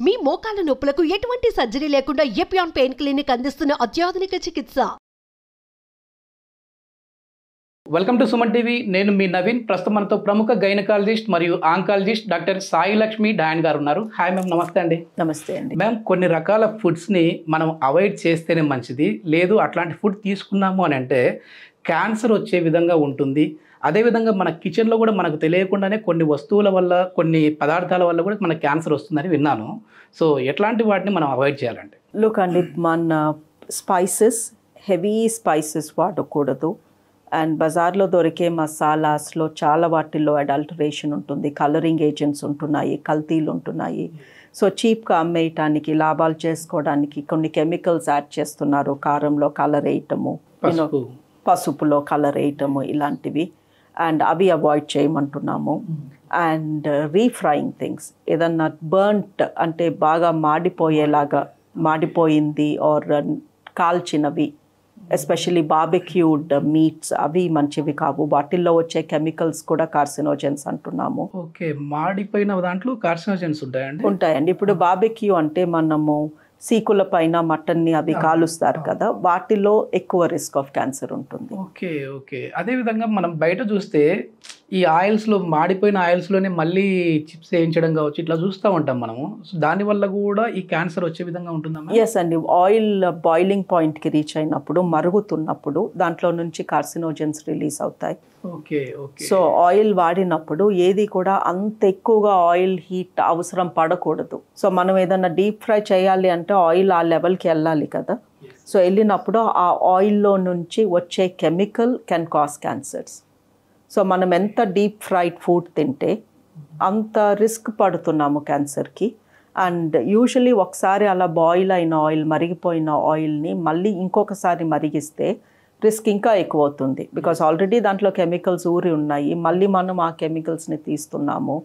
మీ మోకాల నొప్పులకు ఎటువంటి సర్జరీ లేకుండా ఎపియాన్ పెయిన్ క్లినిక్ అందిస్తున్న అత్యాధునిక చికిత్స. Welcome to Suman TV. నేను మీ నవీన్. ప్రస్తుతం మనతో ప్రముఖ గైనకాలజిస్ట్ మరియు oncologist doctor Sai Lakshmi Diane గారు ఉన్నారు. హాయ్ మ్యామ్, నమస్తే అండి. నమస్తే అండి. మ్యామ్, కొన్ని రకాల ఫుడ్స్ని మనం అవాయిడ్ చేస్తేనే మంచిది, లేదు అట్లాంటి ఫుడ్ తీసుకున్నాము అని అంటే క్యాన్సర్ వచ్చే విధంగా ఉంటుంది. అదేవిధంగా మన కిచెన్లో కూడా మనకు తెలియకుండానే కొన్ని వస్తువుల వల్ల, కొన్ని పదార్థాల వల్ల కూడా మనకు క్యాన్సర్ వస్తుందని విన్నాను. సో ఎట్లాంటి వాటిని మనం అవాయిడ్ చేయాలంటే? లుక్ అండి, మన స్పైసెస్, హెవీ స్పైసెస్ వాడకూడదు. అండ్ బజార్లో దొరికే మసాలాస్లో చాలా వాటిల్లో అడల్టరేషన్ ఉంటుంది, కలరింగ్ ఏజెంట్స్ ఉంటున్నాయి, కల్తీలు ఉంటున్నాయి. సో చీప్గా అమ్మేయటానికి, లాభాలు చేసుకోవడానికి కొన్ని కెమికల్స్ యాడ్ చేస్తున్నారు. కారంలో కలర్ వేయటము, పసుపులో కలర్ వేయటము, ఇలాంటివి. అండ్ అవి అవాయిడ్ చేయమంటున్నాము. అండ్ రీఫ్రైయింగ్ థింగ్స్, ఏదన్నా బర్న్ట్ అంటే బాగా మాడిపోయేలాగా, మాడిపోయింది ఆర్ కాల్చినవి, ఎస్పెషలీ బార్బెక్యూడ్ మీట్స్, అవి మంచివి కావు. వాటిల్లో వచ్చే కెమికల్స్ కూడా కార్సినోజెన్స్ అంటున్నాము. ఓకే, మాడిపోయిన దాంట్లో కార్సినోజెన్స్ ఉంటాయండి? ఉంటాయండి. ఇప్పుడు బార్బెక్యూ అంటే మనము సీకుల పైన మటన్ని అవి కాలుస్తారు కదా, వాటిలో ఎక్కువ రిస్క్ ఆఫ్ క్యాన్సర్ ఉంటుంది. Okay okay. అదేవిధంగా మనం బయట చూస్తే ఈ ఆయిల్స్లో, మాడిపోయిన ఆయిల్స్లోనే మళ్ళీ చిప్స్ వేయించడం కావచ్చు, ఇట్లా చూస్తూ ఉంటాం మనము. సో దానివల్ల కూడా ఈ క్యాన్సర్ వచ్చే విధంగా ఉంటుందా? ఎస్ అండి. ఆయిల్ బాయిలింగ్ పాయింట్కి రీచ్ అయినప్పుడు, మరుగుతున్నప్పుడు దాంట్లో నుంచి కార్సినోజెన్స్ రిలీజ్ అవుతాయి. Okay okay. సో ఆయిల్ వాడినప్పుడు ఏది కూడా అంత ఎక్కువగా ఆయిల్ హీట్ అవసరం పడకూడదు. సో మనం ఏదైనా డీప్ ఫ్రై చేయాలి అంటే ఆయిల్ ఆ లెవెల్కి వెళ్ళాలి కదా. సో వెళ్ళినప్పుడు ఆ ఆయిల్లో నుంచి వచ్చే chemical can cause cancers. So మనం ఎంత డీప్ ఫ్రైడ్ ఫుడ్ తింటే అంత రిస్క్ పడుతున్నాము క్యాన్సర్కి. అండ్ యూజువలీ ఒకసారి అలా బాయిల్ అయిన ఆయిల్, మరిగిపోయిన ఆయిల్ని మళ్ళీ ఇంకొకసారి మరిగిస్తే రిస్క్ ఇంకా ఎక్కువ అవుతుంది. బికాస్ ఆల్రెడీ దాంట్లో కెమికల్స్ ఊరి ఉన్నాయి, మళ్ళీ మనం ఆ కెమికల్స్ని తీస్తున్నాము.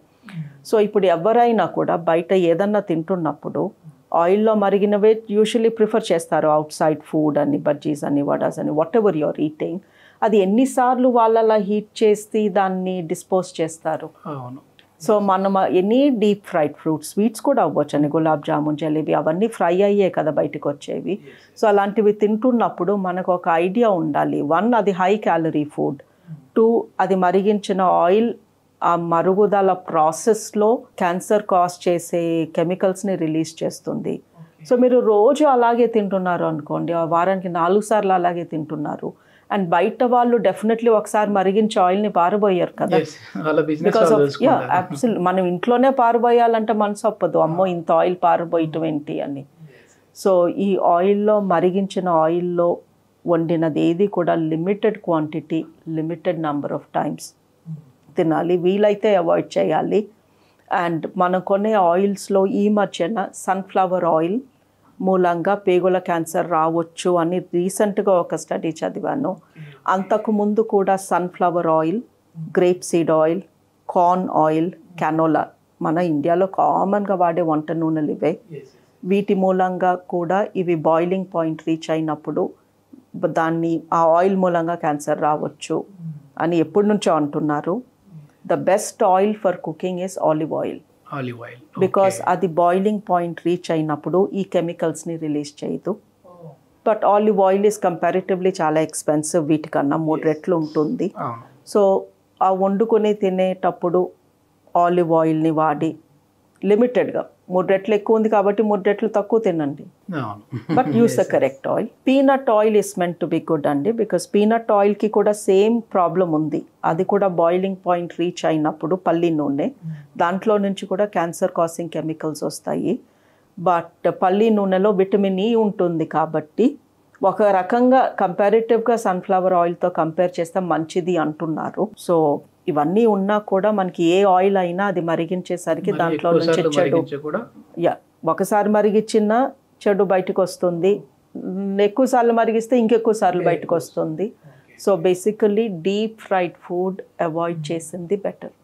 సో ఇప్పుడు ఎవరైనా కూడా బయట ఏదన్నా తింటున్నప్పుడు ఆయిల్లో మరిగినవే యూజువలీ ప్రిఫర్ చేస్తారు. అవుట్ సైడ్ ఫుడ్ అని, బజ్జీస్ అని, వడాస్ అని, వాట్ ఎవర్ యువర్ ఈటింగ్, అది ఎన్నిసార్లు వాళ్ళలా హీట్ చేసి దాన్ని డిస్పోజ్ చేస్తారు. సో మనం any deep fried fruits, sweets కూడా అవ్వచ్చు అండి, గులాబ్ జామున్, జలేబీ, అవన్నీ ఫ్రై అయ్యే కదా బయటకు వచ్చేవి. సో అలాంటివి తింటున్నప్పుడు మనకు ఒక ఐడియా ఉండాలి. 1, అది హై క్యాలరీ ఫుడ్. 2, అది మరిగించిన ఆయిల్ ఆ మరుగుదల ప్రాసెస్లో క్యాన్సర్ కాజ్ చేసే కెమికల్స్ని రిలీజ్ చేస్తుంది. సో మీరు రోజు అలాగే తింటున్నారు అనుకోండి, వారానికి 4 సార్లు అలాగే తింటున్నారు. అండ్ బయట వాళ్ళు డెఫినెట్లీ ఒకసారి మరిగించే ఆయిల్ని పారబోయారు కదా. బికాస్ ఆఫ్ అబ్సల్యూట్, మనం ఇంట్లోనే పారబోయాలంటే మనసు ఒప్పదు, అమ్మో ఇంత ఆయిల్ పారబోయటం ఏంటి అని. సో ఈ ఆయిల్లో, మరిగించిన ఆయిల్లో వండినది ఏది కూడా limited quantity, limited number of times తినాలి, వీలైతే అవాయిడ్ చేయాలి. అండ్ మనం కొనే ఆయిల్స్లో ఈ మధ్యన సన్ఫ్లవర్ ఆయిల్ మూలంగా పేగుల క్యాన్సర్ రావచ్చు అని రీసెంట్గా ఒక స్టడీ చదివాను. అంతకుముందు కూడా sunflower oil, grape seed oil, corn oil, canola, మన ఇండియాలో కామన్గా వాడే వంట నూనెలు ఇవే. వీటి మూలంగా కూడా ఇవి బాయిలింగ్ పాయింట్ రీచ్ అయినప్పుడు దాన్ని, ఆ ఆయిల్ మూలంగా క్యాన్సర్ రావచ్చు అని ఎప్పటి నుంచో అంటున్నారు. The best oil for cooking is olive oil. Because అది బాయిలింగ్ పాయింట్ రీచ్ అయినప్పుడు ఈ కెమికల్స్ని రిలీజ్ చేయదు. But olive oil is comparatively చాలా ఎక్స్పెన్సివ్, వీటికన్నా 3 రెట్లు ఉంటుంది. సో ఆ వండుకొని తినేటప్పుడు ఆలివ్ ఆయిల్ని వాడి లిమిటెడ్గా, 3 రెట్లు ఎక్కువ ఉంది కాబట్టి 3 రెట్లు తక్కువ తినండి, but use the correct oil. Peanut oil is meant to be good అండి, బికాస్ పీనట్ ఆయిల్కి కూడా సేమ్ ప్రాబ్లం ఉంది. అది కూడా బాయిలింగ్ పాయింట్ రీచ్ అయినప్పుడు, పల్లి నూనె, దాంట్లో నుంచి కూడా క్యాన్సర్ కాసింగ్ కెమికల్స్ వస్తాయి. బట్ పల్లి నూనెలో విటమిన్ ఈ ఉంటుంది కాబట్టి ఒక రకంగా కంపారిటివ్గా సన్ఫ్లవర్ ఆయిల్తో కంపేర్ చేస్తే మంచిది అంటున్నారు. సో ఇవన్నీ ఉన్నా కూడా మనకి ఏ ఆయిల్ అయినా అది మరిగించేసరికి దాంట్లో నుంచి చెడు, ఒకసారి మరిగించిన చెడు బయటకు వస్తుంది, ఎక్కువ సార్లు మరిగిస్తే ఇంకెక్కువ సార్లు బయటకు వస్తుంది. So basically deep fried food avoid చేసింది బెటర్.